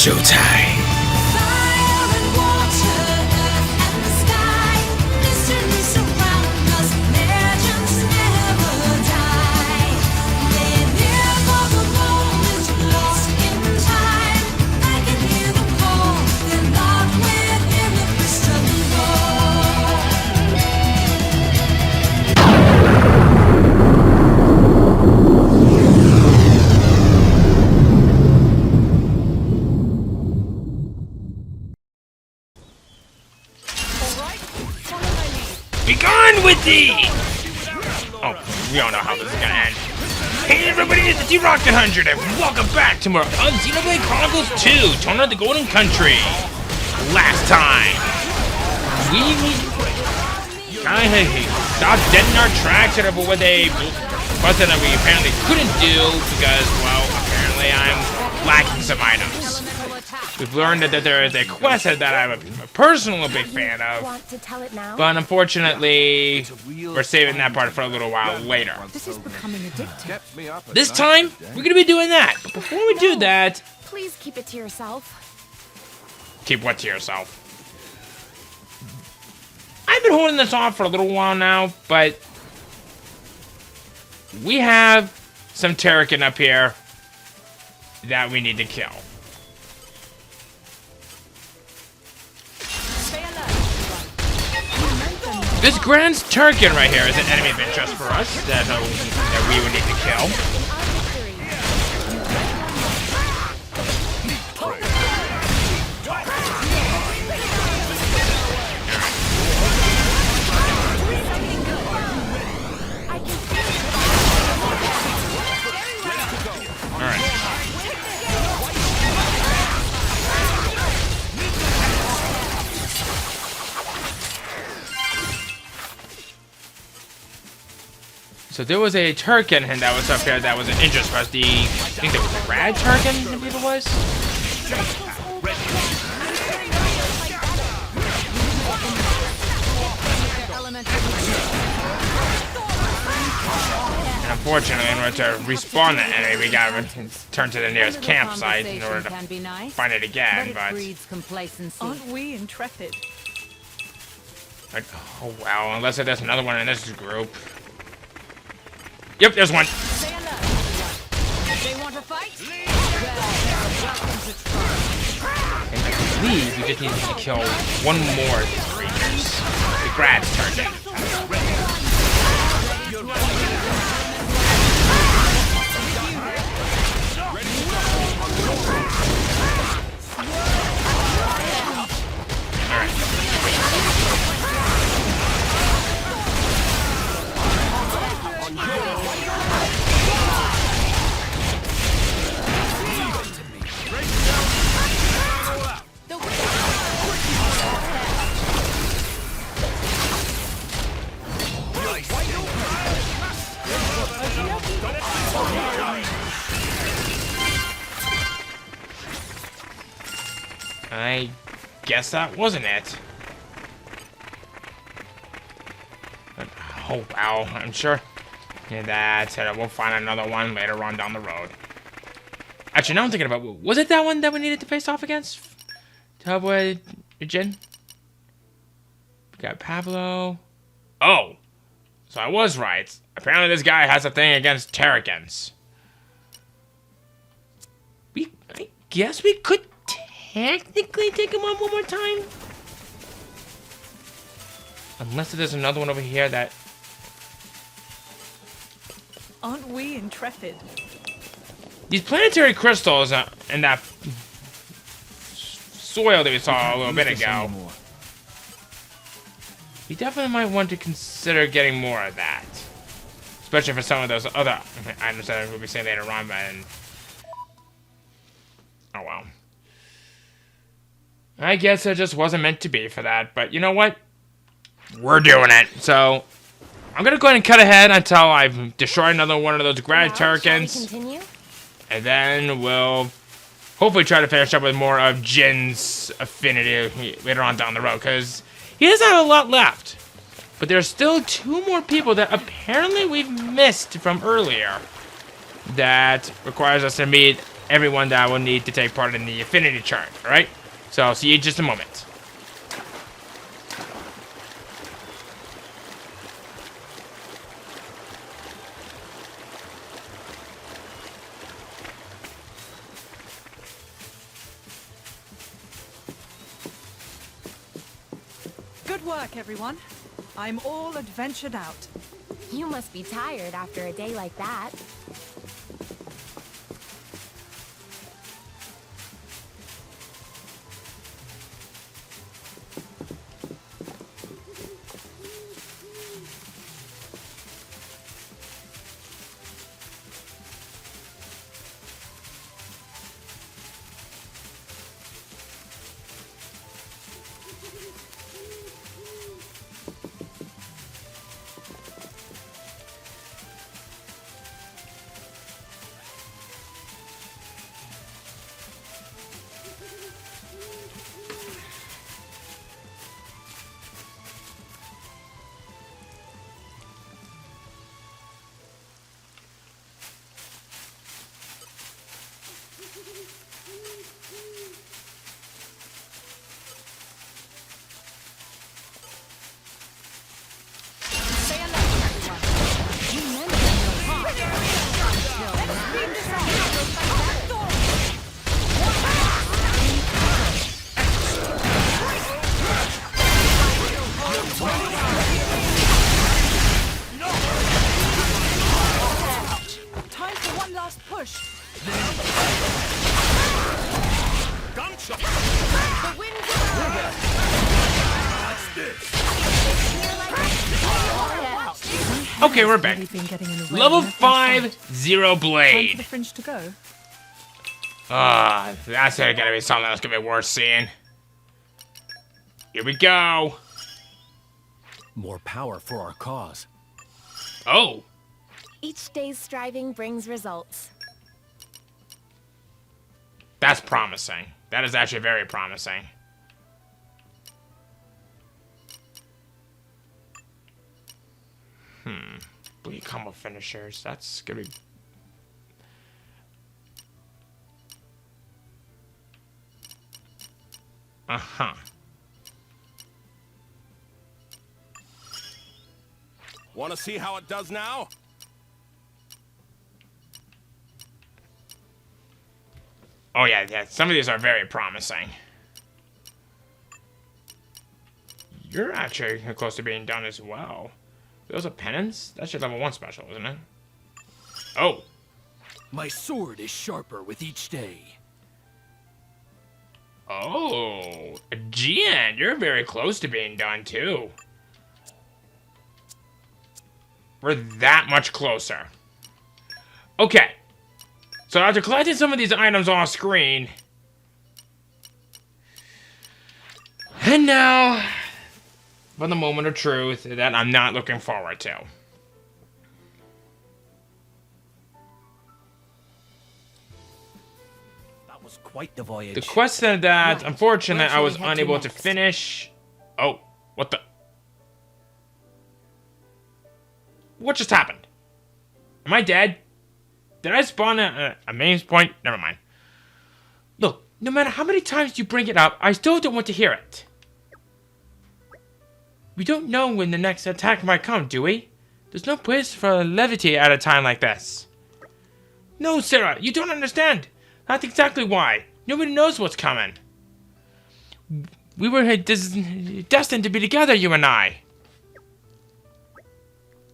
showtime. Fire and water, earth and the sky, mystery surround us, legends never die. Live here for the moment, lost in time. I can hear them call, they're locked within the crystal ball. Be gone with thee! Oh, we all know how this is gonna end. Hey everybody, it's the T-Rocket 100 and welcome back to more Xenoblade Chronicles 2, Torna the Golden Country. Last time, we kind of stopped dead in our tracks at what they busted that we apparently couldn't do because, well, apparently I'm lacking some items. We've learned that there is a quest that I'm a personal big fan of, Want to tell it now? but unfortunately, we're saving that part for a little while later. This is becoming addictive. This time, we're going to be doing that. But before we do that, Please keep it to yourself. keep what to yourself. I've been holding this off for a little while now, but we have some Terrican up here that we need to kill. This Grand Turkin right here is an enemy of interest for us that we would need to kill. Alright. So there was a Turkin and that was up here that was an interest for us. I think there was a Rad Turkin, I believe it was. And unfortunately, in order to respawn the enemy, we gotta turn to the nearest campsite in order to find it again, but... Aren't we intrepid? Oh well, unless there's another one in this group. Yep, there's one. They want to fight? And I believe we just need to kill one more of these creatures. The Grad's turned in. Alright. I guess that wasn't it. But, oh wow, I'm sure. Yeah, that's it. We'll find another one later on down the road. Actually, now I'm thinking about, was it that one that we needed to face off against? Tubwood, Jin? We got Pablo. Oh, so I was right. Apparently this guy has a thing against Terricans. I guess we could technically take him on one more time. Unless there's another one over here that... Aren't we intrepid? These planetary crystals and that soil that we saw a little bit ago. We definitely might want to consider getting more of that. Especially for some of those other items that we'll be seeing later on, but... Oh well. I guess it just wasn't meant to be for that, but you know what? We're doing it. So, I'm gonna go ahead and cut ahead until I've destroyed another one of those Grad Turkins. And then we'll hopefully try to finish up with more of Jin's affinity later on down the road, because he doesn't have a lot left. But there's still two more people that apparently we've missed from earlier that requires us to meet everyone that will need to take part in the affinity chart, alright? So I'll see you in just a moment. Good work, everyone. I'm all adventured out. You must be tired after a day like that. Say hello, everyone. You mentioned your heart. Beam this off. Time for one last push. The wind's Okay, we're back. Really been getting in the way Level of my 5, fight. Zero Time for Blade. the fringe to go. That's gonna be something that's gonna be worth seeing. Here we go. More power for our cause. Oh, Each day's striving brings results. that's promising. That is actually very promising. Bleed combo finishers. That's gonna be. Uh-huh. Want to see how it does now? Oh yeah, some of these are very promising. You're actually close to being done as well. Those are penance? That's your level 1 special, isn't it? Oh. My sword is sharper with each day. Oh. Gian, you're very close to being done too. We're that much closer. Okay. So after collecting some of these items off screen. And now, for the moment of truth that I'm not looking forward to. That was quite the voyage. The quest that, Right. unfortunately, Where I should was we head to unable to next? finish. Oh, what the? What just happened? Am I dead? Did I spawn a main point? Never mind. Look, no matter how many times you bring it up, I still don't want to hear it. We don't know when the next attack might come, do we? There's no place for levity at a time like this. No, Sarah, you don't understand. That's exactly why. Nobody knows what's coming. We were destined to be together, you and I.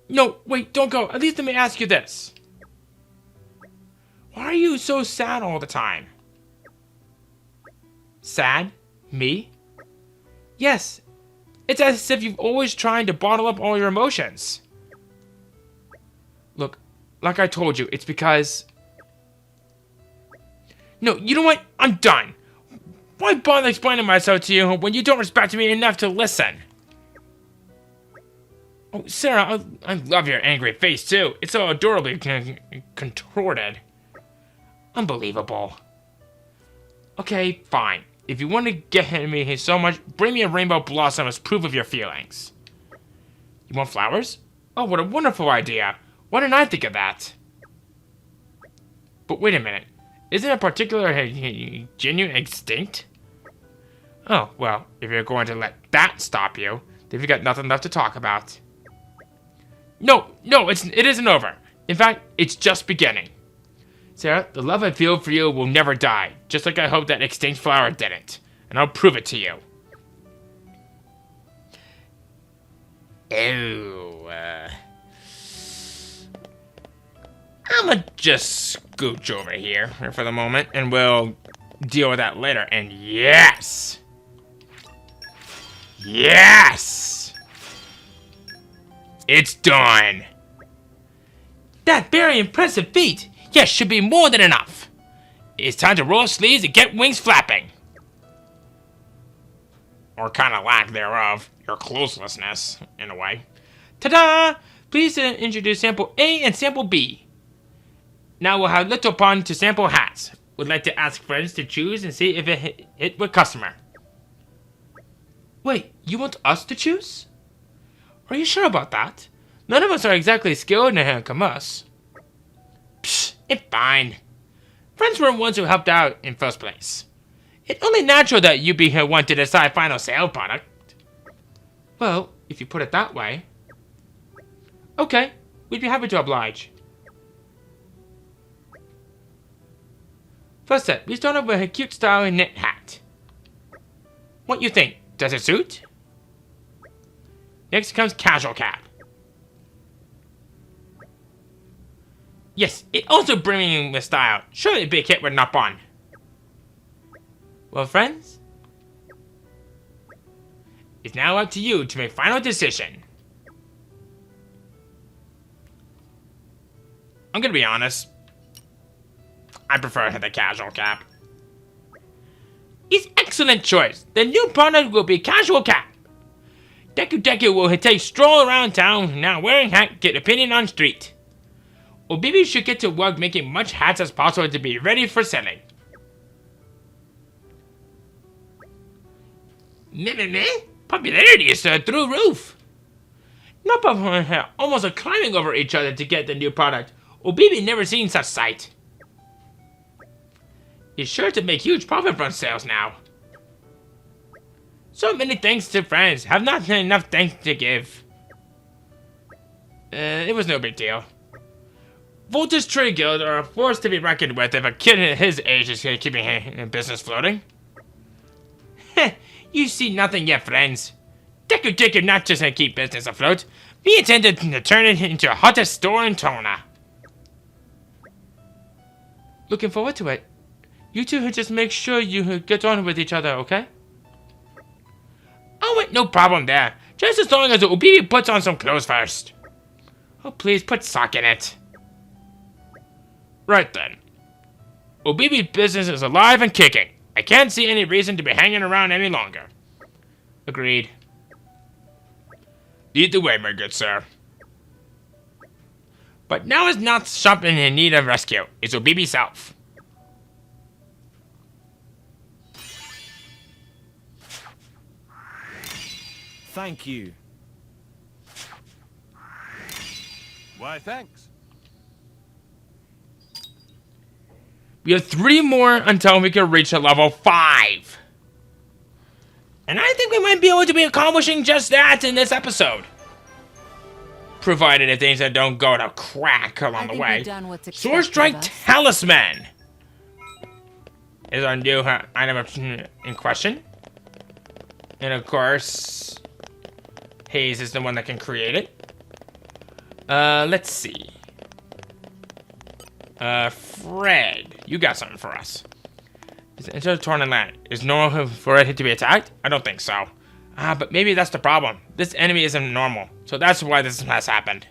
No, wait, don't go. At least let me ask you this. Why are you so sad all the time? Sad? Me? Yes. It's as if you've always trying to bottle up all your emotions. Look, like I told you, it's because... No, you know what? I'm done. Why bother explaining myself to you when you don't respect me enough to listen? Oh, Sarah, I love your angry face, too. It's so adorably contorted. Unbelievable. Okay, fine. If you want to get me so much, bring me a rainbow blossom as proof of your feelings. You want flowers? Oh, what a wonderful idea. Why didn't I think of that? But wait a minute. Isn't a particular genuine extinct? Oh, well, if you're going to let that stop you, then you've got nothing left to talk about. No, it isn't over. In fact, it's just beginning. Sarah, the love I feel for you will never die, just like I hope that extinct flower didn't. And I'll prove it to you. I'ma just scooch over here for the moment, and we'll deal with that later. And yes! Yes! It's done! That very impressive feat! Yes, should be more than enough. It's time to roll sleeves and get wings flapping. Or kind of lack thereof. Your closelessness, in a way. Ta-da! Please introduce sample A and sample B. Now we'll have little pun to sample hats. Would like to ask friends to choose and see if it hit with customer. Wait, you want us to choose? Are you sure about that? None of us are exactly skilled in commerce. Psh, it's fine. Friends were the ones who helped out in first place. It's only natural that you be here one to decide final sale product. Well, if you put it that way. Okay, we'd be happy to oblige. First set, we start off with a cute style knit hat. What you think? Does it suit? Next comes casual cap. Yes, it also bringing with style. Surely a big hit with not on. Well, friends, it's now up to you to make final decision. I'm gonna be honest. I prefer the casual cap. It's excellent choice. The new product will be casual cap. Deku will take stroll around town, now wearing hat, get opinion on street. Or maybe should get to work making much hats as possible to be ready for selling. Meh. Popularity is through roof. No problem here, almost climbing over each other to get the new product. Obibi never seen such sight. He's sure to make huge profit from sales now. So many thanks to friends, have not enough thanks to give. It was no big deal. Voltage Trade Guild are a force to be reckoned with if a kid at his age is keeping his business floating. Heh, you see nothing yet, friends. Deku not just to keep business afloat, we intended to turn it into the hottest store in Torna. Looking forward to it. You two just make sure you get on with each other, okay? Oh wait, no problem there. Just as long as Obibi puts on some clothes first. Oh please, put sock in it. Right then. Obibi's business is alive and kicking. I can't see any reason to be hanging around any longer. Agreed. Lead the way, my good sir. But now is not something in need of rescue. It's Obibi self. Thank you. Why, thanks. We have 3 more until we can reach a level 5. And I think we might be able to be accomplishing just that in this episode. Provided if things that don't go to crack along the way. Sword Strike Talisman is our new item in question. And of course, Hayes is the one that can create it. Let's see. Fred, you got something for us. Instead of Torna land, is normal for it to be attacked? I don't think so. But maybe that's the problem. This enemy isn't normal, so that's why this has happened.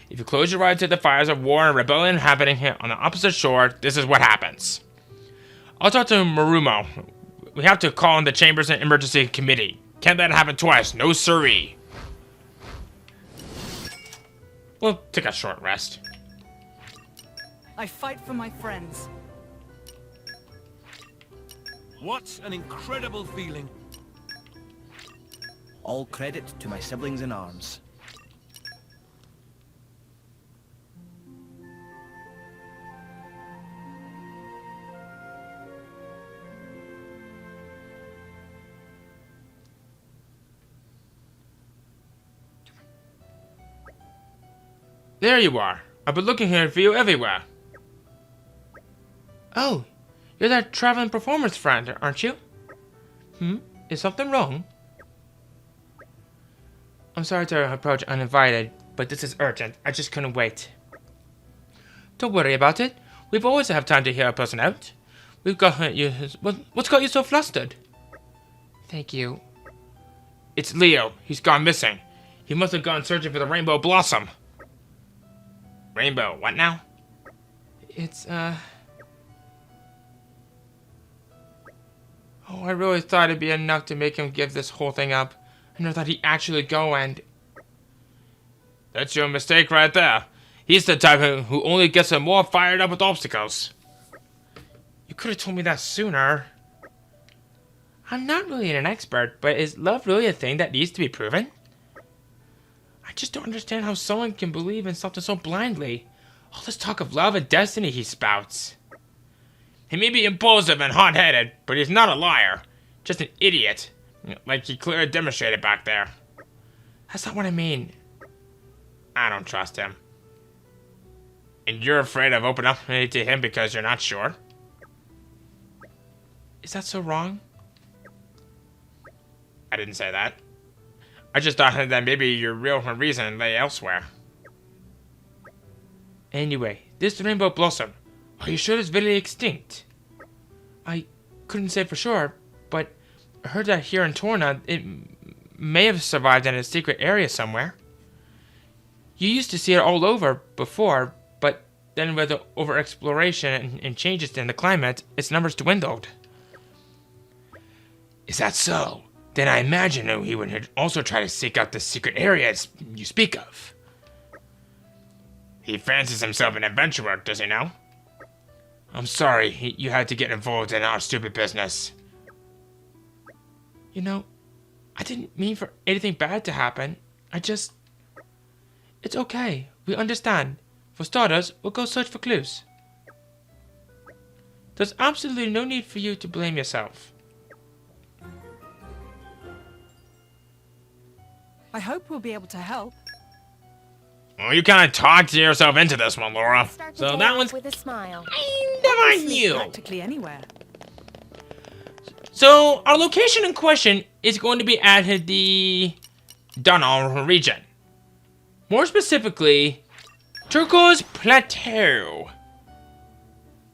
If you close your eyes to the fires of war and rebellion happening here on the opposite shore, this is what happens. I'll talk to Marumo. We have to call in the Chambers and Emergency Committee. Can't let it happen twice, no siree. We'll take a short rest. I fight for my friends. What an incredible feeling. All credit to my siblings in arms. There you are. I've been looking here for you everywhere. Oh, you're that traveling performer's friend, aren't you? Is something wrong? I'm sorry to approach uninvited, but this is urgent. I just couldn't wait. Don't worry about it. We've always have time to hear a person out. We've got you. What's got you so flustered? Thank you. It's Leo. He's gone missing. He must have gone searching for the rainbow blossom. Rainbow, what now? It's, Oh, I really thought it'd be enough to make him give this whole thing up. I never thought he'd actually go and... That's your mistake right there. He's the type who only gets him more fired up with obstacles. You could have told me that sooner. I'm not really an expert, but is love really a thing that needs to be proven? I just don't understand how someone can believe in something so blindly. All this talk of love and destiny he spouts. He may be impulsive and hot-headed, but he's not a liar. Just an idiot. Like he clearly demonstrated back there. That's not what I mean. I don't trust him. And you're afraid of opening up to him because you're not sure? Is that so wrong? I didn't say that. I just thought that maybe your real reason lay elsewhere. Anyway, this rainbow blossom, are you sure it's really extinct? I couldn't say for sure, but I heard that here in Torna, it may have survived in a secret area somewhere. You used to see it all over before, but then with the over-exploration and changes in the climate, its numbers dwindled. Is that so? Then I imagine he would also try to seek out the secret areas you speak of. He fancies himself an adventurer, does he now? I'm sorry you had to get involved in our stupid business. You know, I didn't mean for anything bad to happen. It's okay. We understand. For starters, we'll go search for clues. There's absolutely no need for you to blame yourself. I hope we'll be able to help. Well, you kind of talked yourself into this one, Laura. Start the So day that off one's with a smile. kind of on you. Practically anywhere. So our location in question is going to be at the TORNAN region. More specifically, Turquoise Plateau.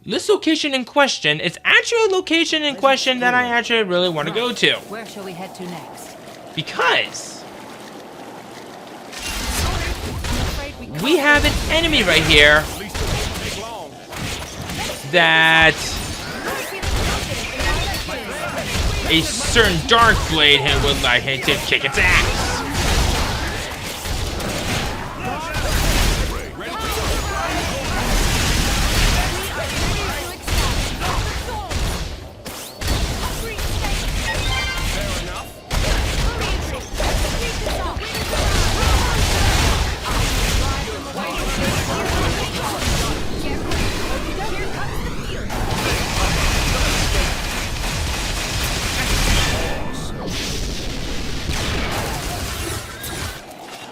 This location in question is actually a location in question that I actually really want to go to. Where shall we head to next? Because we have an enemy right here that a certain Dark Blade would like to kick its ass.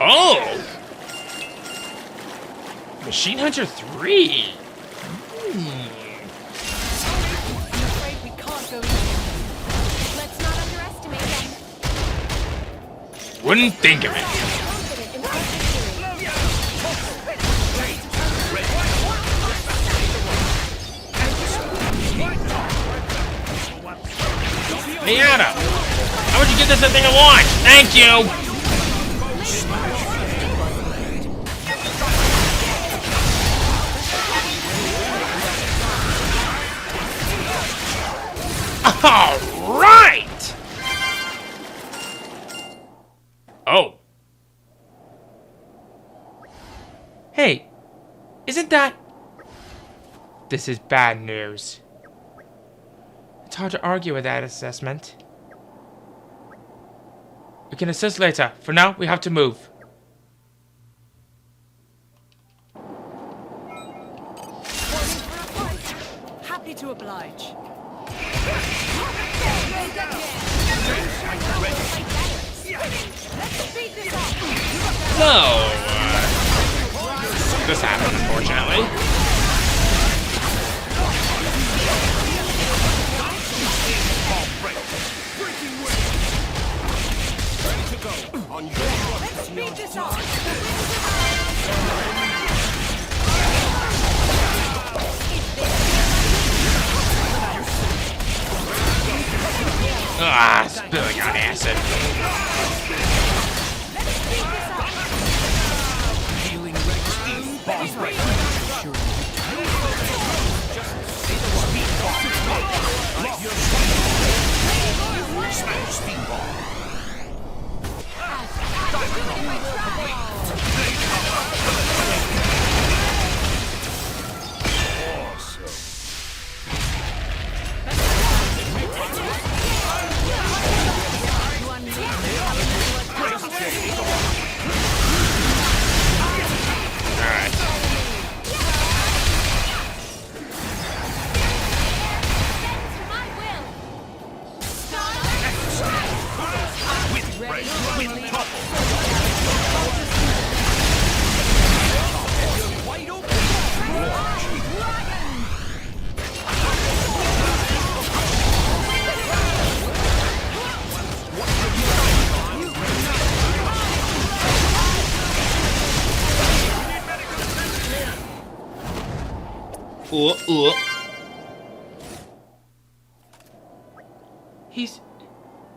Oh! Machine Hunter 3! I'm afraid we can't go easy. Let's not underestimate them. Wouldn't think of it. Confident in our victory. Miata! How would you give this a thing to launch? Thank you! Alright! Oh. Hey, isn't that... This is bad news. It's hard to argue with that assessment. We can assist later. For now, we have to move. Happy to oblige. No. this happen, unfortunately. Let's speed this up. Ah, spilling on acid. Healing registers. Boss right. Sure. Just see the speed ball. Like your smash speed ball.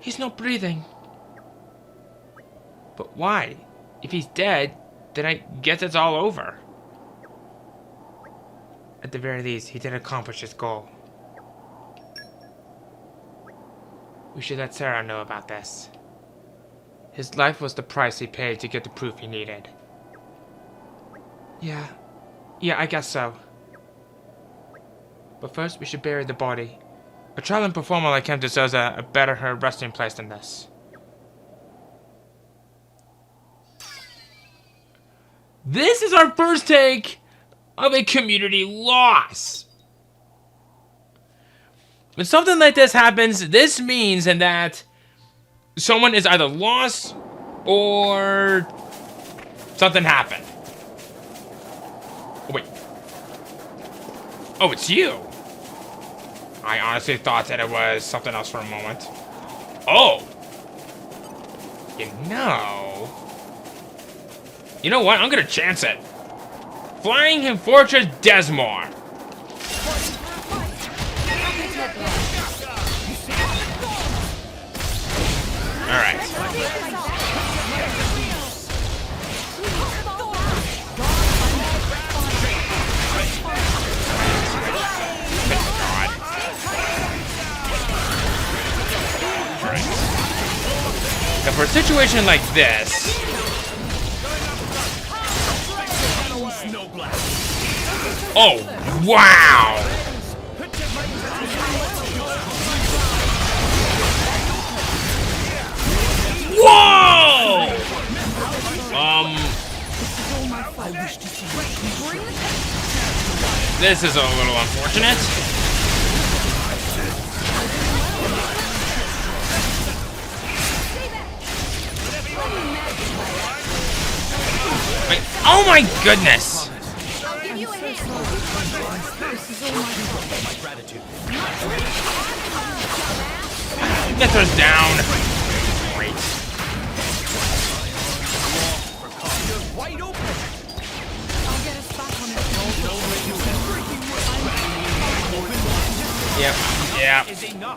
He's not breathing. But why? If he's dead, then I guess it's all over. At the very least, he did accomplish his goal. We should let Sarah know about this. His life was the price he paid to get the proof he needed. Yeah, I guess so. But first, we should bury the body. A traveling performer like him deserves a better resting place than this. This is our first take of a community loss. When something like this happens, this means that someone is either lost or something happened. Oh, wait. Oh, it's you. I honestly thought that it was something else for a moment. Oh! You know what? I'm gonna chance it. Flying in Fortress Desmore. Alright. Now for a situation like this, oh wow! Whoa! This is a little unfortunate. Wait, oh my goodness! I'll give you a hand. Mythra's down. Great. Yep.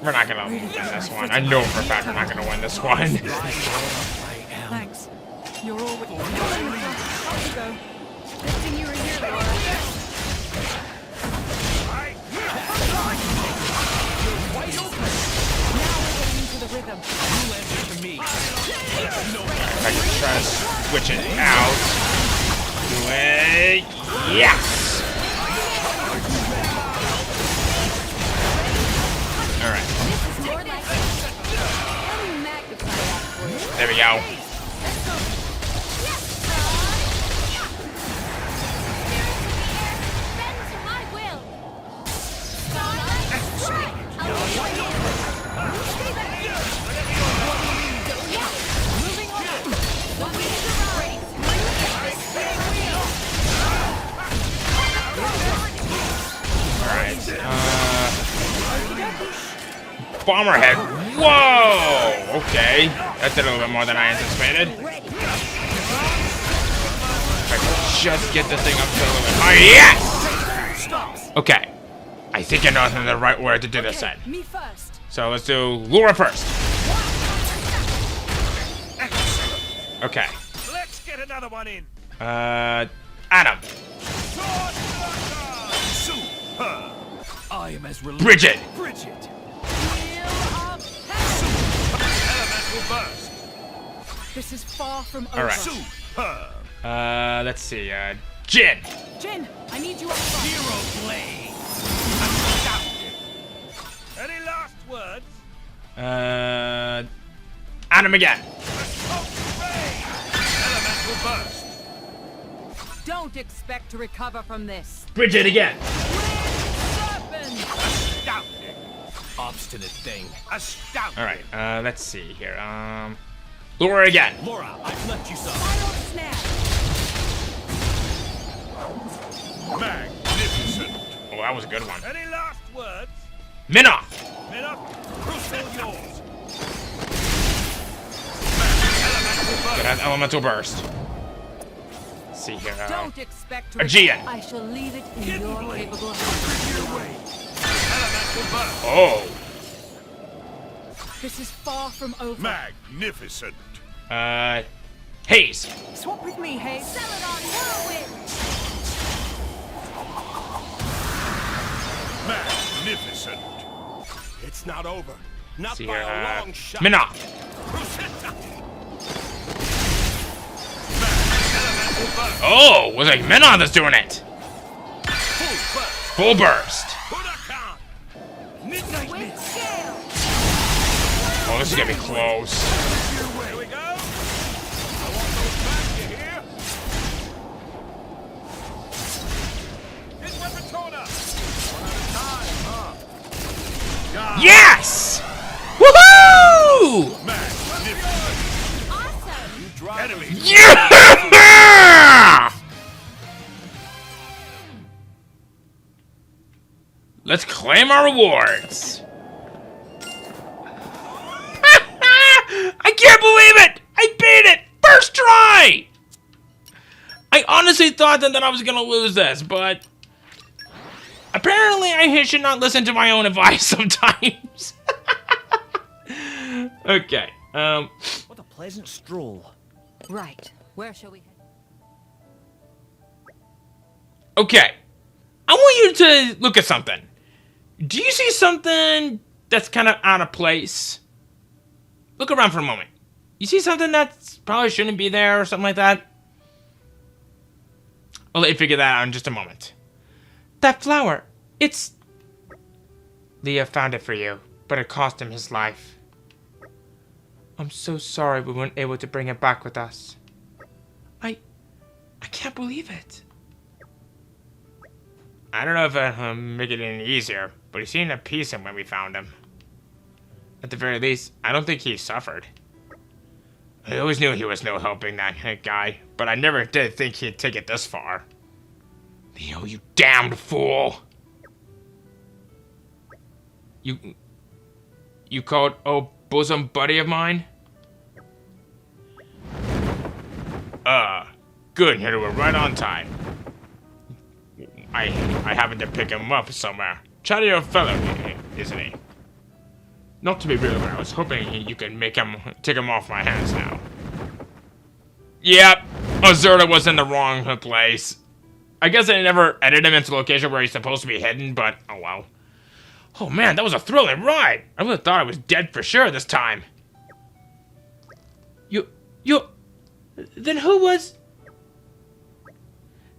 We're not gonna win this one. I know for a fact we're not gonna win this one. Thanks. You're all with me. Off you go. Good thing you were here, Laura. Into the rhythm. I can try to switch it out. Do it. Yes! Alright. More like let me magnify that for you. There we go. Bend to my will. Moving on. bomber head. Whoa! Okay. That did a little bit more than I anticipated. If I could just get the thing up to a little bit higher. Yes! Okay. I think I know the right word to do this then. Me first. So let's do Laura first. Okay. Let's get another one in. Adam. Super. I am as relieved. Bridget. Bridget. Elemental burst. This is far from over. All right. Super. Let's see. Jin. Jin, I need you up front. Hero blade. Any last words? Adam again. Elemental burst. Don't expect to recover from this. Bridget again. Serpent! Astounding. Obstinate thing. Astounding. All right. Let's see here. Laura again. Laura, I've left you some. Final snap! Magnificent. Oh, that was a good one. Any last words? Minna. Men up. Crucial yours. Get an elemental burst. Let's see here. Don't expect to Aegean. I shall leave it in Hidden your blade. capable hands. Your way. Elemental burst. Oh. This is far from over. Magnificent. Haze. Swap with me, Hayes. Celadon whirlwind. Magnificent. It's not over. Not See by here. a long shot. Minna. Elemental burst. Oh, was like Minna that's doing it. Full burst. Full burst. Huracan. Midnight With mist. scale. Oh, this is gonna be close. Here we go. I want those back, you hear? Hit weapon Torna. One at a time, huh? Yes! Woohoo! Magnificent. Awesome. Enemy. Yeah! Let's claim our rewards. I can't believe it! I beat it! First try! I honestly thought that I was gonna lose this, but apparently I should not listen to my own advice sometimes. Okay, What a pleasant stroll. Right. Where shall we head? okay. I want you to look at something. Do you see something that's kind of out of place? Look around for a moment. You see something that probably shouldn't be there or something like that? I'll let you figure that out in just a moment. That flower, it's... Leah found it for you, but it cost him his life. I'm so sorry we weren't able to bring it back with us. I can't believe it. I don't know if it'll make it any easier, but he seemed at peace when we found him. At the very least, I don't think he suffered. I always knew he was no helping that guy, but I never did think he'd take it this far. Leo, you damned fool! You called old bosom buddy of mine? Good, here we're right on time. I happened to pick him up somewhere. Chatty old fellow, isn't he? Not to be rude, but I was hoping you could take him off my hands now. Yep, Azurta was in the wrong place. I guess I never edited him into the location where he's supposed to be hidden, but oh well. Oh man, that was a thrilling ride. I would have thought I was dead for sure this time. Then who was...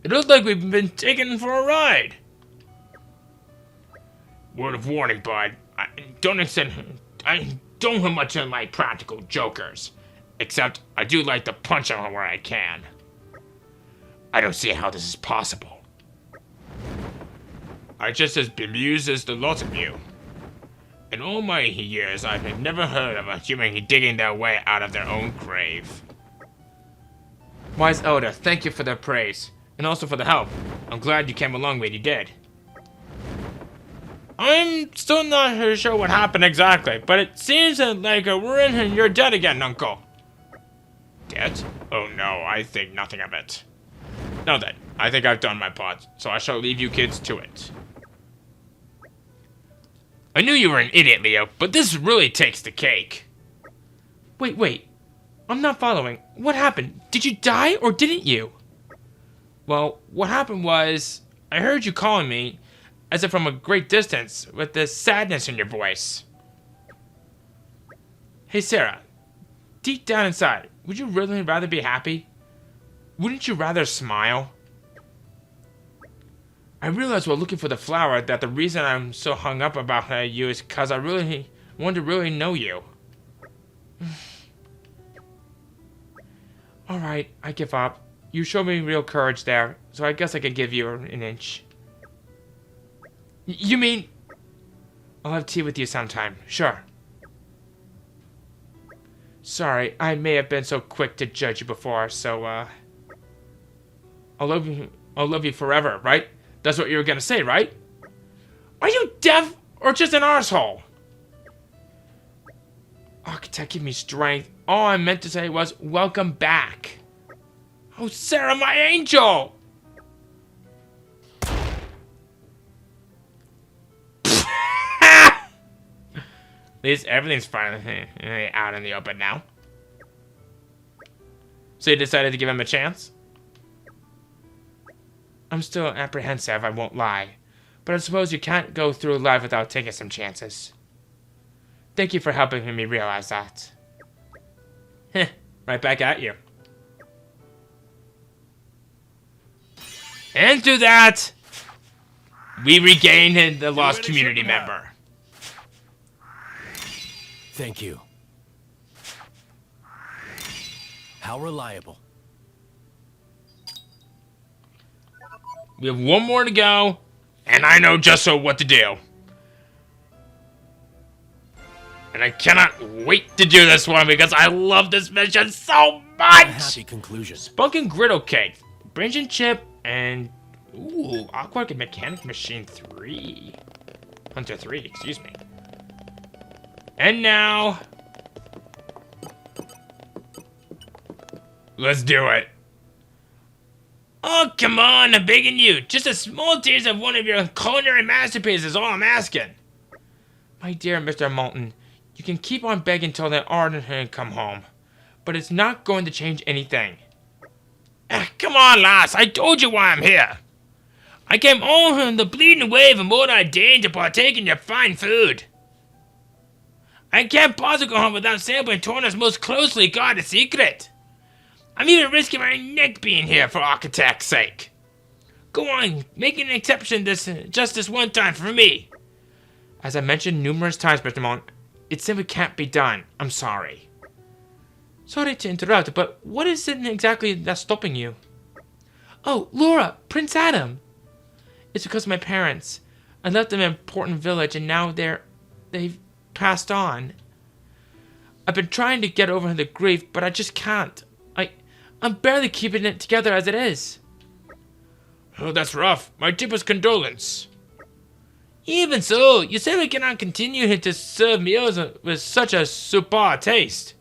It looks like we've been taken for a ride. Word of warning, bud. I don't have much in like practical jokers. Except I do like to punch them where I can. I don't see how this is possible. I'm just as bemused as the lot of you. In all my years, I've never heard of a human digging their way out of their own grave. Wise Elder, thank you for the praise. And also for the help. I'm glad you came along when you did. I'm still not sure what happened exactly, but it seems like we're in your debt again, Uncle. Debt? Oh no, I think nothing of it. Now then, I think I've done my part, so I shall leave you kids to it. I knew you were an idiot, Leo, but this really takes the cake. Wait. I'm not following. What happened? Did you die or didn't you? Well, what happened was, I heard you calling me, as if from a great distance, with this sadness in your voice. Hey Sarah, deep down inside, would you really rather be happy? Wouldn't you rather smile? I realized while looking for the flower that the reason I'm so hung up about you is because I really want to really know you. Alright, I give up. You showed me real courage there, so I guess I can give you an inch. You mean... I'll have tea with you sometime, sure. Sorry, I may have been so quick to judge you before, so, I'll love you forever, right? That's what you were gonna say, right? Are you deaf or just an arsehole? Architect, give me strength. All I meant to say was, welcome back. Oh, Sarah, my angel! At least everything's finally out in the open now. So you decided to give him a chance? I'm still apprehensive, I won't lie. But I suppose you can't go through life without taking some chances. Thank you for helping me realize that. Heh, right back at you. And through that, we regained the lost community member. Thank you. How reliable. We have one more to go, and I know just so what to do. And I cannot wait to do this one because I love this mission so much! A happy conclusion. Spunk and Griddle Cake, Branch and Chip, and... Ooh, Aquatic Mechanic Machine 3. Hunter 3, excuse me. And now... let's do it. Oh, come on, I'm begging you. Just a small taste of one of your culinary masterpieces is all I'm asking. My dear Mr. Moulton, you can keep on begging till the Arden come home, but it's not going to change anything. Come on, lass, I told you why I'm here. I came all on the bleeding wave of more than I deigned to partake in your fine food. I can't possibly go home without sampling Torna's most closely guarded secret. I'm even risking my neck being here for architect's sake. Go on, make an exception just this one time for me. As I mentioned numerous times, Mr. Mont, it simply can't be done. I'm sorry. Sorry to interrupt, but what is it exactly that's stopping you? Oh, Laura, Prince Adam. It's because of my parents. I left them in an important village and now they've passed on. I've been trying to get over the grief, but I just can't. I'm barely keeping it together as it is. Oh, that's rough. My deepest condolence. Even so, you simply cannot continue to serve meals with such a subpar taste.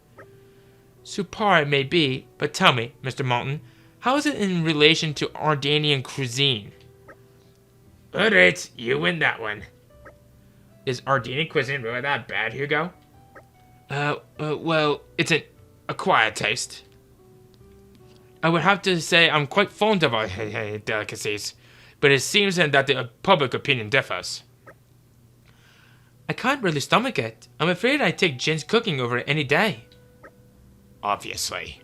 Subpar it may be, but tell me, Mr. Moulton, how is it in relation to Ardanian cuisine? Alright, you win that one. Is Ardanian cuisine really that bad, Hugo? Well, it's an acquired taste. I would have to say I'm quite fond of our delicacies, but it seems that the public opinion differs. I can't really stomach it. I'm afraid I'd take Jin's cooking over it any day. Obviously.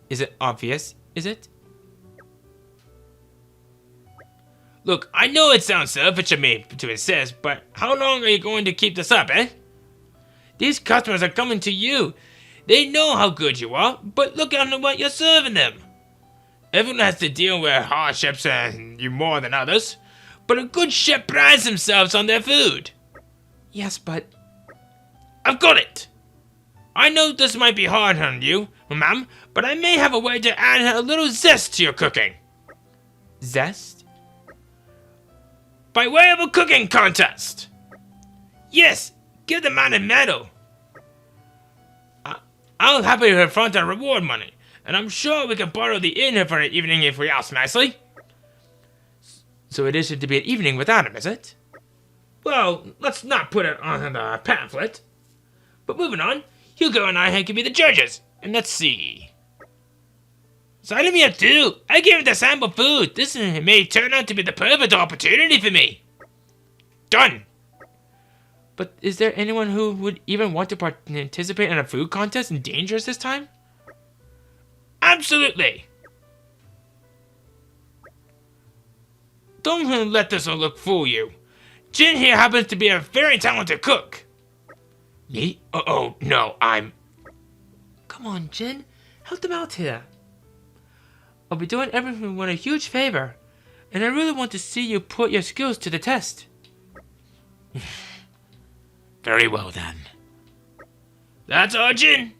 Is it obvious, is it? Look, I know it sounds selfish of me to insist, but how long are you going to keep this up, eh? These customers are coming to you. They know how good you are, but look at what you're serving them. Everyone has to deal with hardships and you more than others, but a good chef prides themselves on their food. Yes, but... I've got it! I know this might be hard on you, ma'am, but I may have a way to add a little zest to your cooking. Zest? by way of a cooking contest. Yes, give the man a medal. I'll happily front our reward money, and I'm sure we can borrow the inn here for an evening if we ask nicely. So it isn't to be an evening without him, is it? Well, let's not put it on the pamphlet. But moving on, Hugo and I can be the judges, and let's see. Sign me up too. I gave him the sample food. This may turn out to be the perfect opportunity for me. Done. But is there anyone who would even want to participate in a food contest in Dangerous this time? Absolutely. Don't let this look fool you. Jin here happens to be a very talented cook. Me? Oh, no, I'm... Come on, Jin. Help them out here. I'll be doing everyone a huge favor, and I really want to see you put your skills to the test. Very well, then. That's all, Jin.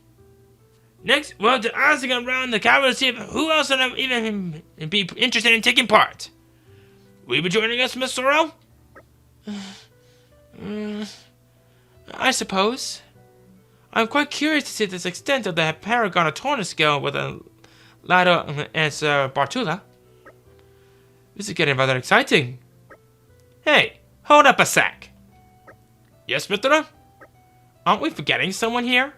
Next, we'll have to ask around the capital to see if who else would even be interested in taking part. Will you be joining us, Miss Sorrel? I suppose. I'm quite curious to see the extent of the Paragon of Torna skill with a ladder as Bartula. This is getting rather exciting. Hey, hold up a sec. Yes, Mithra? Aren't we forgetting someone here?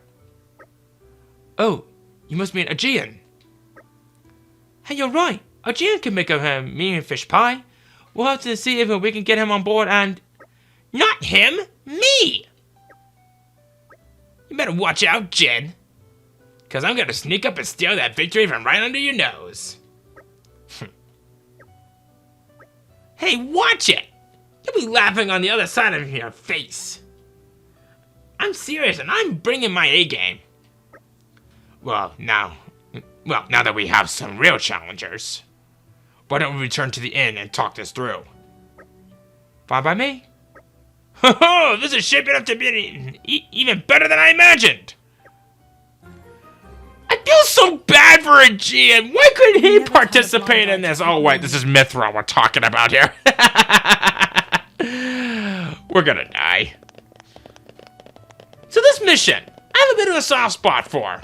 Oh, you must mean Aegean. Hey, you're right. Aegean can make a mean fish pie. We'll have to see if we can get him on board and... Not him! Me! You better watch out, Jin. Because I'm going to sneak up and steal that victory from right under your nose. Hey, watch it! You'll be laughing on the other side of your face. I'm serious and I'm bringing my A game. Well, now that we have some real challengers, why don't we return to the inn and talk this through? Fine by me. Ho ho! This is shaping up to be even better than I imagined. I feel so bad for Aegean. Why couldn't he participate in this? Oh wait, this is Mithra we're talking about here. We're gonna die. So this mission, I have a bit of a soft spot for.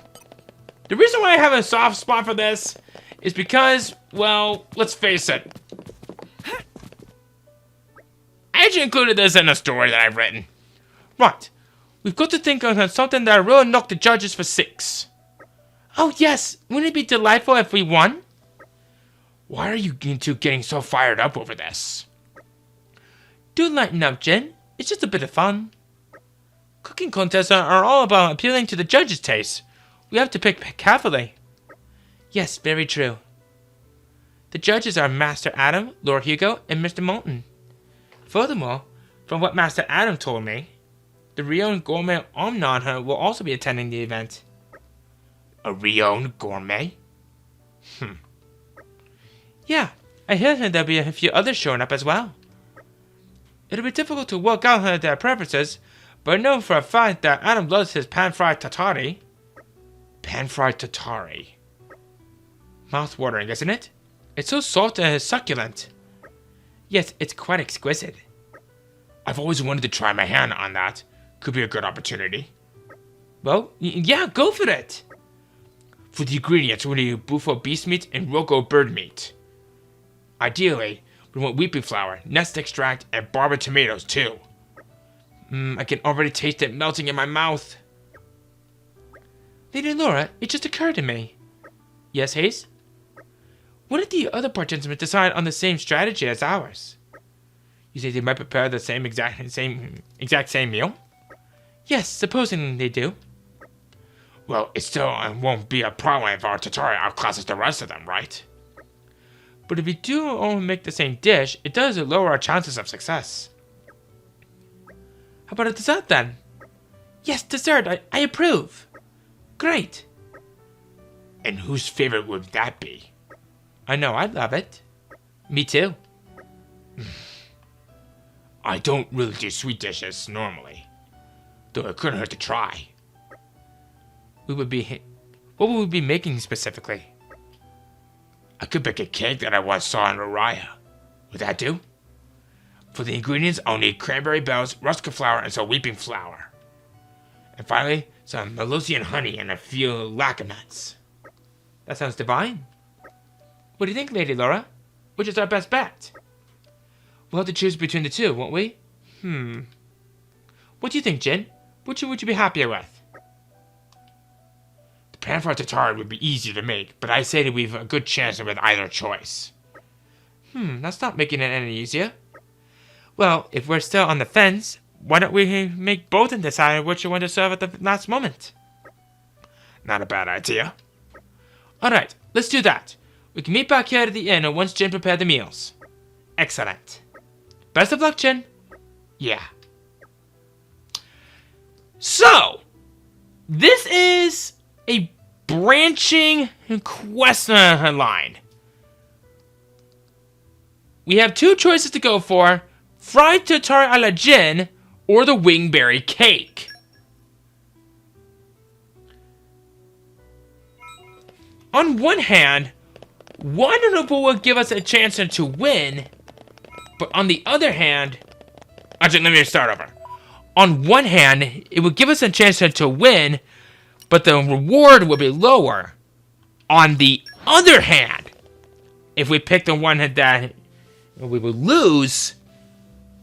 The reason why I have a soft spot for this is because, well, let's face it. I actually included this in a story that I've written. Right, we've got to think of something that will knock the judges for 6. Oh yes, wouldn't it be delightful if we won? Why are you two getting so fired up over this? Do lighten up, Jin. It's just a bit of fun. Cooking contests are all about appealing to the judges' taste. We have to pick carefully. Yes, very true. The judges are Master Adam, Lord Hugo, and Mr. Moulton. Furthermore, from what Master Adam told me, the Rion Gourmet Omnon will also be attending the event. A Rion Gourmet? Yeah, I heard there'll be a few others showing up as well. It'll be difficult to work out their preferences, but I know for a fact that Adam loves his pan-fried tatari. Pan-fried tatari. Mouth-watering, isn't it? It's so soft and succulent. Yes, it's quite exquisite. I've always wanted to try my hand on that. Could be a good opportunity. Well, yeah, go for it. For the ingredients, we need buffalo beast meat and rogo bird meat. Ideally, we want wheat flour, nest extract, and barber tomatoes too. I can already taste it melting in my mouth. Lady Laura, it just occurred to me. Yes, Hayes? What if the other participants decide on the same strategy as ours? You say they might prepare the exact same meal? Yes, supposing they do. Well, it still won't be a problem if our Tatari outclasses the rest of them, right? But if we do only make the same dish, it does lower our chances of success. How about a dessert then? Yes, dessert, I approve. Great. And whose favorite would that be? I know, I'd love it. Me too. I don't really do sweet dishes normally, though it couldn't hurt to try. What would we be making specifically? I could bake a cake that I once saw in Rariah. Would that do? For the ingredients, I'll need cranberry bells, rusca flour, and some weeping flour. And finally, some Melusian honey and a few laca nuts. That sounds divine. What do you think, Lady Laura? Which is our best bet? We'll have to choose between the two, won't we? What do you think, Jin? Which one would you be happier with? The pan for tartare would be easier to make, but I say that we've a good chance with either choice. That's not making it any easier. Well, if we're still on the fence, why don't we make both and decide which one to serve at the last moment? Not a bad idea. Alright, let's do that. We can meet back here at the inn once Jin prepared the meals. Excellent. Best of luck, Jin. Yeah. So, this is a branching quest line. We have two choices to go for. Fried tartare a la Jin or the wingberry cake. On one hand, one of them will give us a chance to win, but on the other hand, actually, let me start over. On one hand, it would give us a chance to win, but the reward will be lower. On the other hand, if we pick the one that we would lose,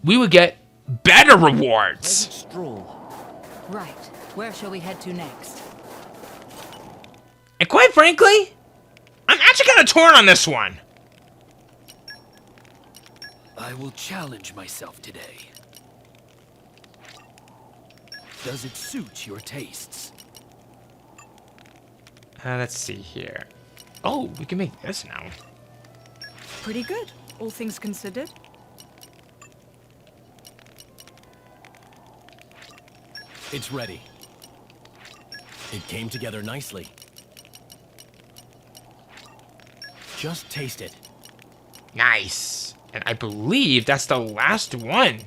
we would get better rewards. Stroll. Right. Where shall we head to next? And quite frankly, I'm actually kind of torn on this one. I will challenge myself today. Does it suit your tastes? Let's see here. Oh, we can make this now. Pretty good, all things considered. It's ready. It came together nicely. Just taste it. Nice. And I believe that's the last one.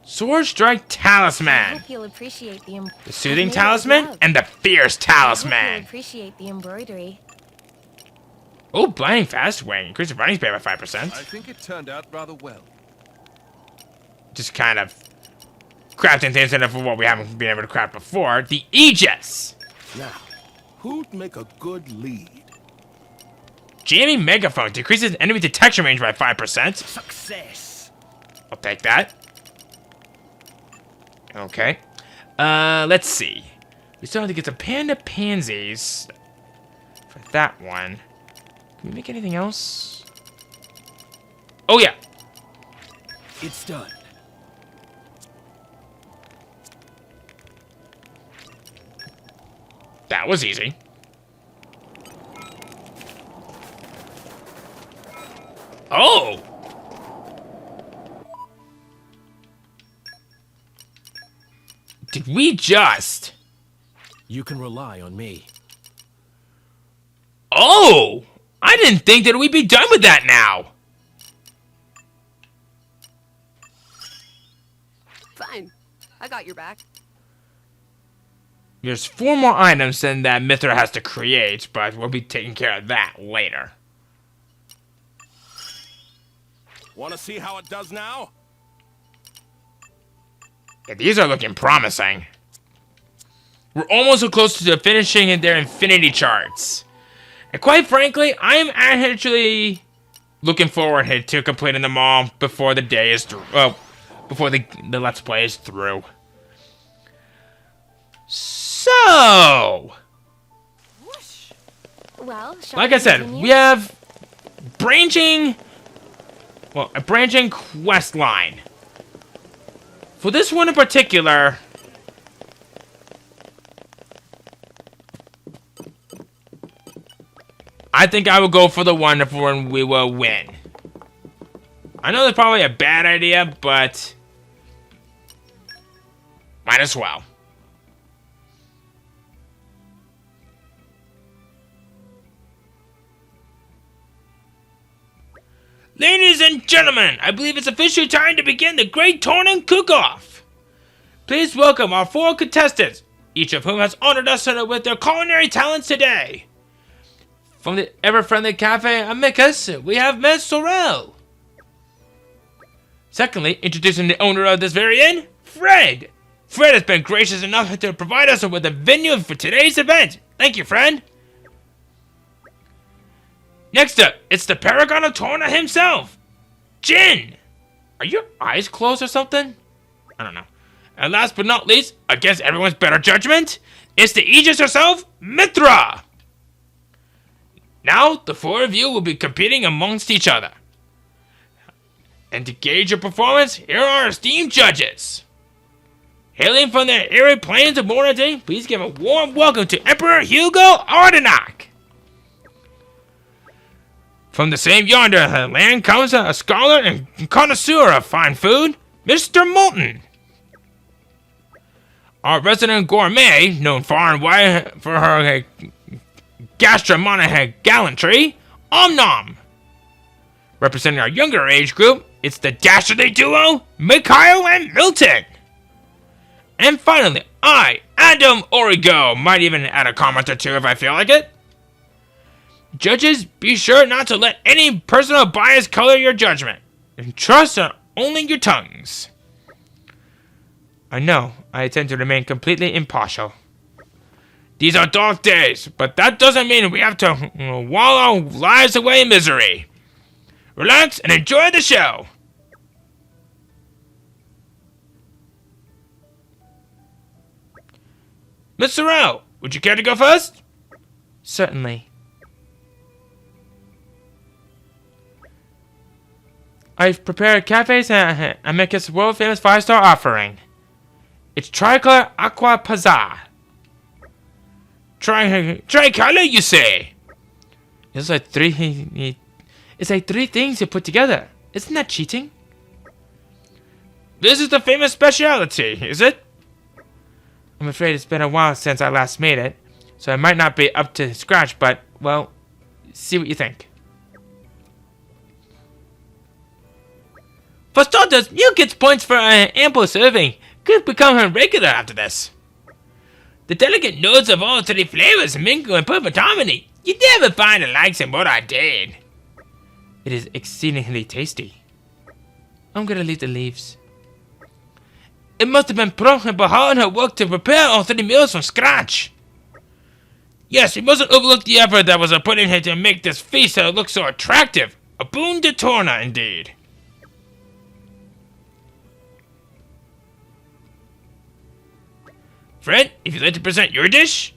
Sword Strike I Talisman. hope you'll appreciate The Soothing I've made it with Talisman love. and the Fierce I hope Talisman. you'll appreciate the embroidery. Oh, Blinding Fast Wing. Increase the running speed by 5%. I think it turned out rather well. Just kind of crafting things in it for what we haven't been able to craft before. The Aegis. Now, who'd make a good lead? Jamming Megaphone. Decreases enemy detection range by 5%. Success! I'll take that. Okay. Let's see. We still have to get the Panda Pansies for that one. Can we make anything else? Oh, yeah. It's done. That was easy. Oh! Did we just... You can rely on me. Oh! I didn't think that we'd be done with that now. Fine. I got your back. There's 4 more items than that Mithra has to create, but we'll be taking care of that later. Want to see how it does now? Yeah, these are looking promising. We're almost so close to finishing their infinity charts. And quite frankly, I'm actually looking forward to completing them all before the day is through. Well, before the Let's Play is through. So, Well, shall like we I said, continue? we have a branching quest line. For this one in particular, I think I will go for the one when we will win. I know that's probably a bad idea, but might as well. Ladies and gentlemen, I believe it's officially time to begin the Great TORNAN Cook-Off. Please welcome our 4 contestants, each of whom has honored us with their culinary talents today. From the ever-friendly Cafe Amicus, we have Ms. Sorrel. Secondly, introducing the owner of this very inn, Fred. Fred has been gracious enough to provide us with a venue for today's event. Thank you, friend. Next up, it's the paragon of Torna himself, Jin. Are your eyes closed or something? I don't know. And last but not least, against everyone's better judgment, it's the Aegis herself, Mithra. Now, the four of you will be competing amongst each other. And to gauge your performance, here are our esteemed judges. Hailing from the arid plains of Morade, please give a warm welcome to Emperor Hugo Ardenac. From the same yonder land comes a scholar and connoisseur of fine food, Mr. Moulton. Our resident gourmet, known far and wide for her gastronomic gallantry, Omnom. Representing our younger age group, it's the dastardly duo, Mikhail and Milton. And finally, I, Adam Origo, might even add a comment or two if I feel like it. Judges, be sure not to let any personal bias color your judgment, and trust on only your tongues. I know, I intend to remain completely impartial. These are dark days, but that doesn't mean we have to wallow lives away in misery. Relax and enjoy the show. Mr. Rao, would you care to go first? Certainly. I've prepared cafes and make us world-famous 5-star offering. It's tricolor aqua pazza. Tricolor, you say? It's like three things you put together. Isn't that cheating? This is the famous specialty, is it? I'm afraid it's been a while since I last made it, so I might not be up to scratch, but, well, see what you think. For starters, you get points for ample serving. Could become a regular after this. The delicate notes of all three flavors mingle in perfect harmony. You never find the likes of what I did. It is exceedingly tasty. I'm gonna leave the leaves. It must have been Pro and Bahar in her work to prepare all 3 meals from scratch. Yes, we mustn't overlook the effort that was put in here to make this feast look so attractive. A boon to Torna, indeed. Fred, if you'd like to present your dish?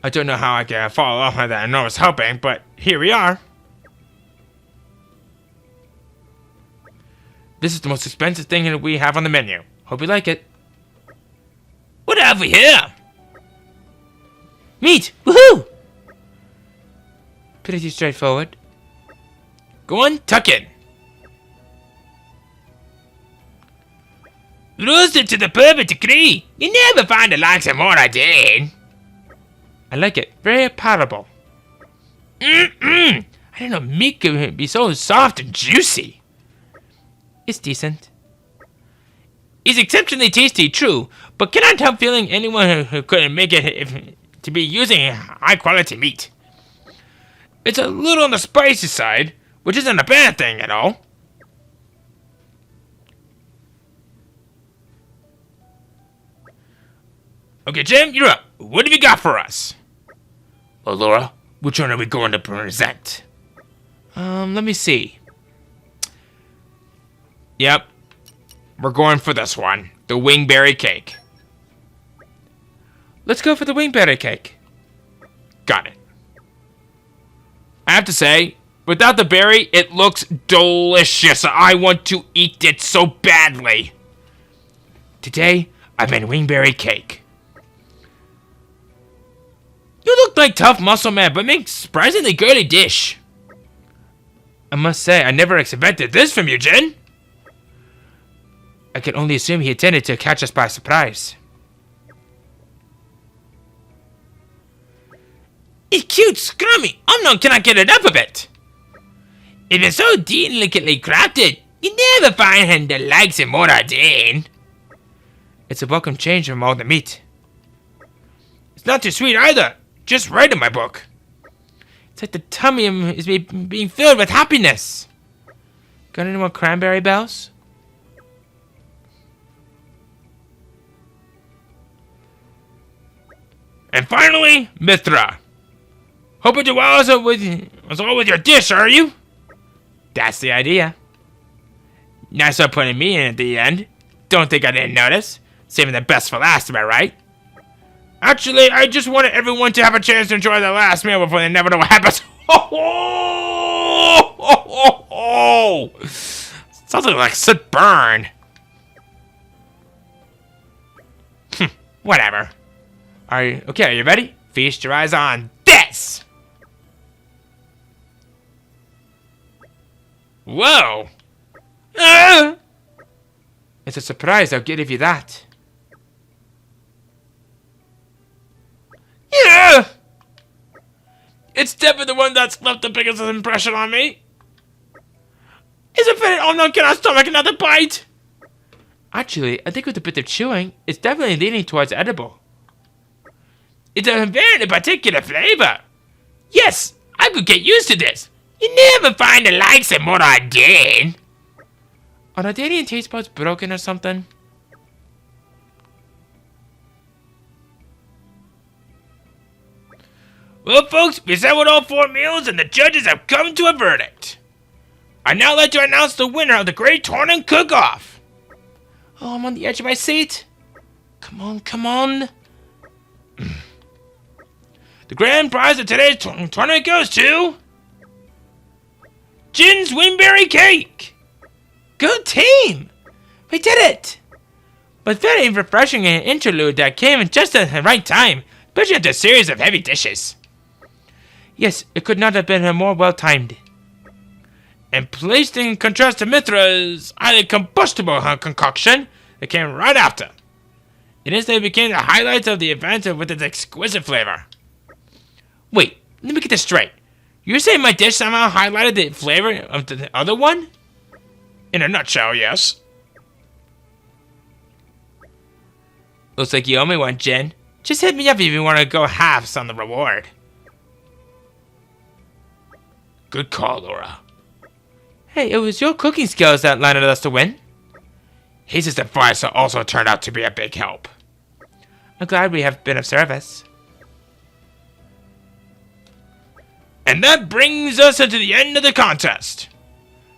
I don't know how I can follow up on that enormous helping, but here we are. This is the most expensive thing that we have on the menu. Hope you like it. What have we here? Meat! Woohoo! Pretty straightforward. Go on, tuck in. Roasted to the perfect degree. You never find the likes of what I did. I like it. Very palatable. I didn't know meat could be so soft and juicy. It's decent. It's exceptionally tasty, true, but cannot help feeling anyone who couldn't make it to be using high-quality meat. It's a little on the spicy side, which isn't a bad thing at all. Okay, Jim, you're up. What have you got for us? Well, Laura, which one are we going to present? Let me see. Yep. We're going for this one. The wingberry cake. Let's go for the wingberry cake. Got it. I have to say, without the berry, it looks delicious. I want to eat it so badly. Today, I made wingberry cake. You look like tough muscle man, but make surprisingly girly dish. I must say, I never expected this from you, Jin. I can only assume he intended to catch us by surprise. It's cute, scrummy. Omnon cannot get enough of it. It is so delicately crafted. You never find the likes of Moradin. It's a welcome change from all the meat. It's not too sweet either. Just right in my book. It's like the tummy is being filled with happiness. Got any more cranberry bells? And finally, Mithra. Hope you do well as well with your dish, are you? That's the idea. Nice of putting me in at the end. Don't think I didn't notice. Saving the best for last, am I right? Actually, I just wanted everyone to have a chance to enjoy their last meal before they never know what happens. Something like soot burn. Whatever. Are you ready? Feast your eyes on this! Whoa! It's a surprise, I'll give you that. Yeah! It's definitely the one that's left the biggest impression on me. Is it fitting? Oh no, can I stomach another bite? Actually, I think with a bit of chewing, it's definitely leaning towards edible. It's a very particular flavor. Yes, I could get used to this. You never find the likes of what I did. Are the Danian taste buds broken or something? Well, folks, we settled all 4 meals and the judges have come to a verdict. I'd now like to announce the winner of the Great TORNAN Cook-Off. Oh, I'm on the edge of my seat. Come on, come on. The grand prize of today's tournament goes to... Jin's Winberry Cake! Good team! We did it! But very refreshing an interlude that came just at the right time, especially after a series of heavy dishes. Yes, it could not have been more well-timed. And placed in contrast to Mithra's highly combustible concoction that came right after. It instantly became the highlights of the event with its exquisite flavor. Wait, let me get this straight. You're saying my dish somehow highlighted the flavor of the other one? In a nutshell, yes. Looks like you owe me one, Jin. Just hit me up if you want to go halves on the reward. Good call, Laura. Hey, it was your cooking skills that landed us to win. His advice also turned out to be a big help. I'm glad we have been of service. And that brings us into the end of the contest.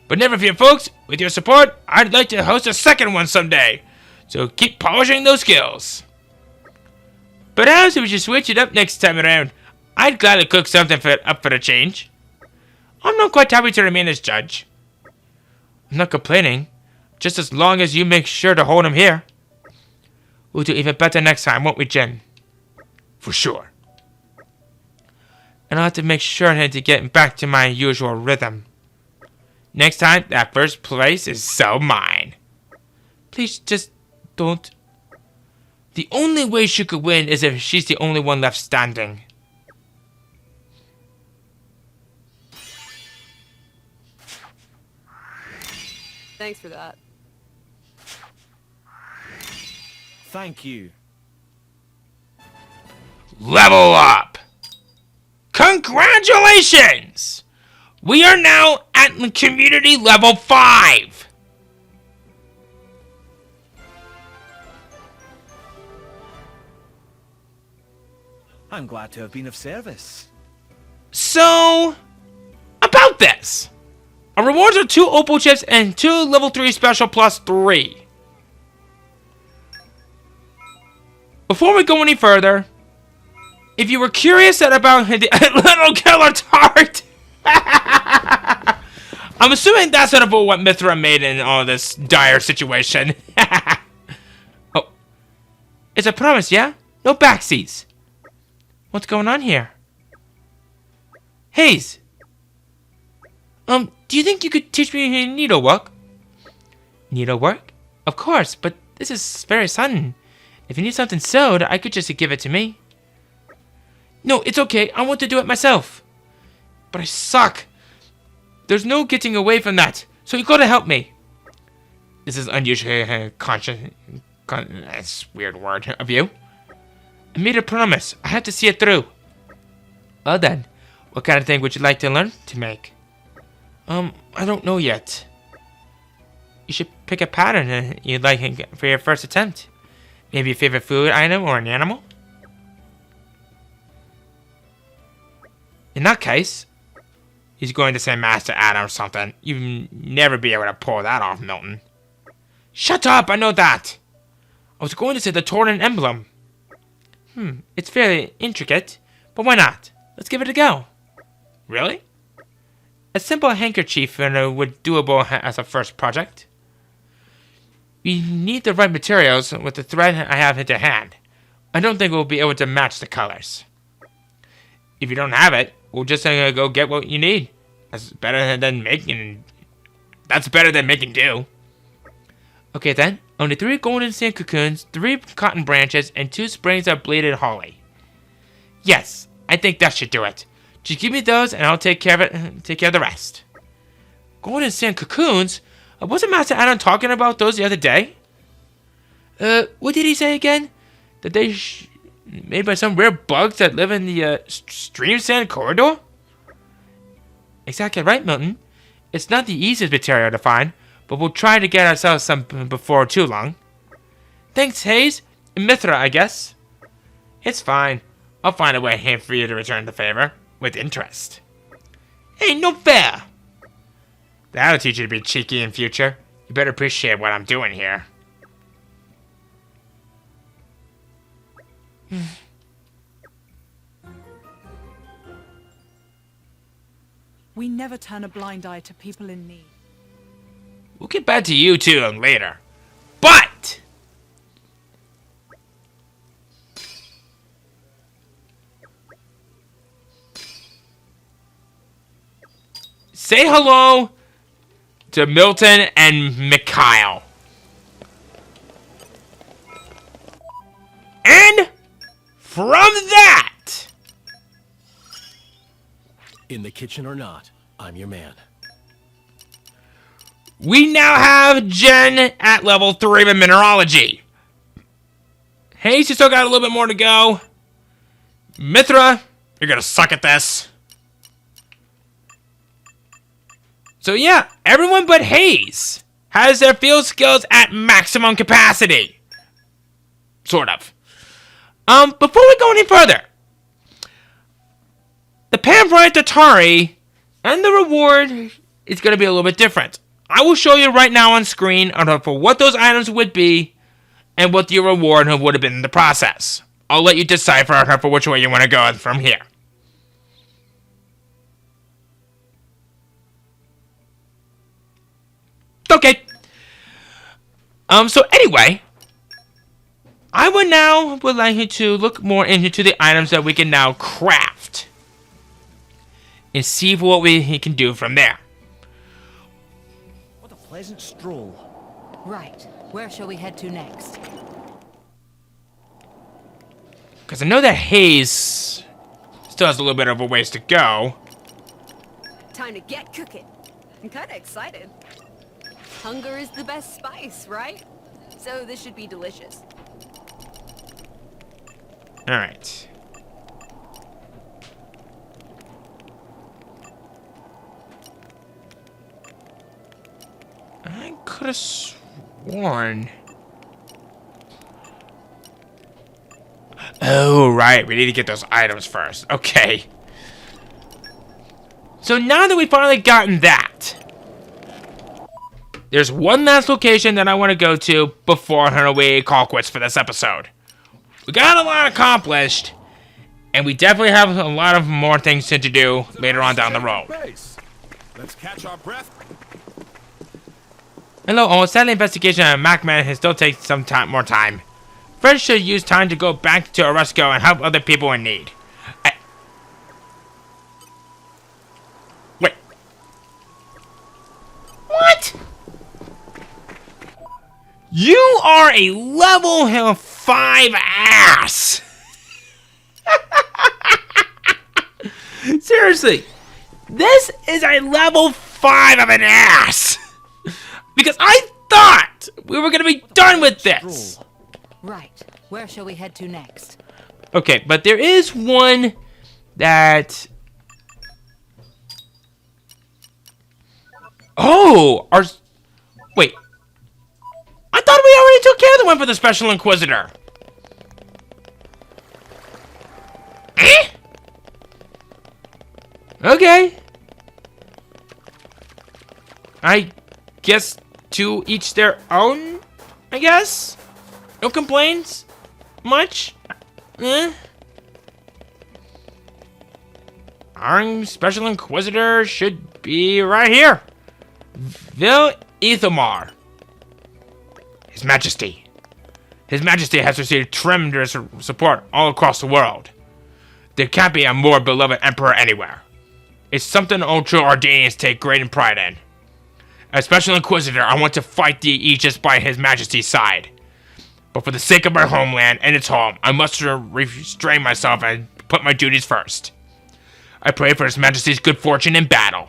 But never fear, folks. With your support, I'd like to host a second one someday. So keep polishing those skills. Perhaps we should switch it up next time around. I'd gladly cook something up for a change. I'm not quite happy to remain as judge. I'm not complaining. Just as long as you make sure to hold him here. We'll do even better next time, won't we, Jin? For sure. And I'll have to make sure to get back to my usual rhythm. Next time, that first place is so mine. Please just don't. The only way she could win is if she's the only one left standing. Thanks for that. Thank you. Level up! Congratulations! We are now at community level 5. I'm glad to have been of service. So, about this. Our rewards are 2 opal chips and 2 level 3 special plus 3. Before we go any further, if you were curious about the little killer tart, I'm assuming that's not about what Mithra made in all this dire situation. Oh, it's a promise, yeah? No backseats. What's going on here? Hayes. Do you think you could teach me needlework? Needlework? Of course, but this is very sudden. If you need something sewed, I could just give it to me. No, it's okay. I want to do it myself. But I suck. There's no getting away from that. So you gotta help me. This is unusually that's a weird word of you. I made a promise. I have to see it through. Well then, what kind of thing would you like to learn to make? I don't know yet. You should pick a pattern you'd like for your first attempt. Maybe a favorite food item or an animal? In that case, he's going to say Master Adam or something. You'd never be able to pull that off, Milton. Shut up, I know that. I was going to say the TORNAN emblem. It's fairly intricate, but why not? Let's give it a go. Really? A simple handkerchief would doable as a first project. We need the right materials with the thread I have to hand. I don't think we'll be able to match the colors. If you don't have it, we'll just go get what you need. That's better than making do. Okay then, only 3 golden sand cocoons, 3 cotton branches, and 2 sprigs of bleeded holly. Yes, I think that should do it. Just give me those and I'll take care of it. Take care of the rest. Golden sand cocoons? Wasn't Master Adam talking about those the other day? What did he say again? That they made by some rare bugs that live in the stream sand corridor? Exactly right, Milton. It's not the easiest material to find, but we'll try to get ourselves some before too long. Thanks, Hayes. And Mithra, I guess. It's fine. I'll find a way here for you to return the favor. With interest. Ain't no fair. That'll teach you to be cheeky in future. You better appreciate what I'm doing here. We never turn a blind eye to people in need. We'll get back to you two later. But say hello to Milton and Mikhail. And from that, In the kitchen or not, I'm your man. we now have Jen at level 3 in mineralogy. Hayes, you still got a little bit more to go. Mithra, you're gonna suck at this. So yeah, everyone but Hayes has their field skills at maximum capacity. Sort of. Before we go any further, the Pamphlet Atari and the reward is going to be a little bit different. I will show you right now on screen for what those items would be and what your reward would have been in the process. I'll let you decipher for which way you want to go from here. Okay. So anyway, I would like you to look more into the items that we can now craft and see what we can do from there. What a pleasant stroll. Right. Where shall we head to next? Because I know that Hayes still has a little bit of a ways to go. Time to get cooking. I'm kind of excited. Hunger is the best spice, right? So this should be delicious. Alright. I could have sworn. Oh, right. We need to get those items first. Okay. So now that we've finally gotten that, there's one last location that I want to go to before we call quits for this episode. We got a lot accomplished, and we definitely have a lot of more things to do later on down the road. Let's catch our breath. Hello, all. Sadly, investigation on MacMan has still taken some more time. First, should use time to go back to Oresco and help other people in need. Wait. What? You are a level 5 ass. Seriously, this is a level 5 of an ass. Because I thought we were gonna be done with this. Right. Where shall we head to next? Okay, but there is one that. Oh, wait. I thought we already took care of the one for the Special Inquisitor. Eh? Okay. I guess to each their own, I guess? No complaints? Much? Our Special Inquisitor should be right here. Vil Ethamar. His Majesty. His Majesty has received tremendous support all across the world. There can't be a more beloved Emperor anywhere. It's something Ultra Ordanians take great pride in. As Special Inquisitor, I want to fight the Aegis by His Majesty's side. But for the sake of my homeland and its home, I must restrain myself and put my duties first. I pray for His Majesty's good fortune in battle.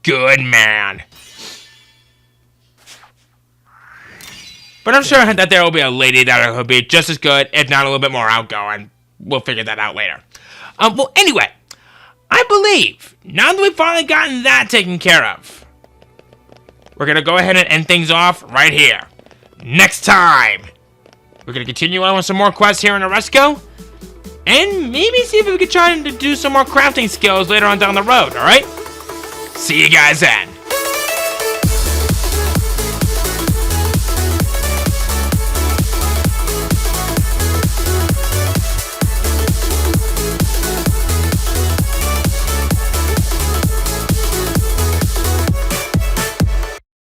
Good man. But I'm sure that there will be a lady that will be just as good, if not a little bit more outgoing. We'll figure that out later. Well, anyway, I believe, now that we've finally gotten that taken care of, we're going to go ahead and end things off right here. Next time, we're going to continue on with some more quests here in Oresco, and maybe see if we can try to do some more crafting skills later on down the road, alright? See you guys then.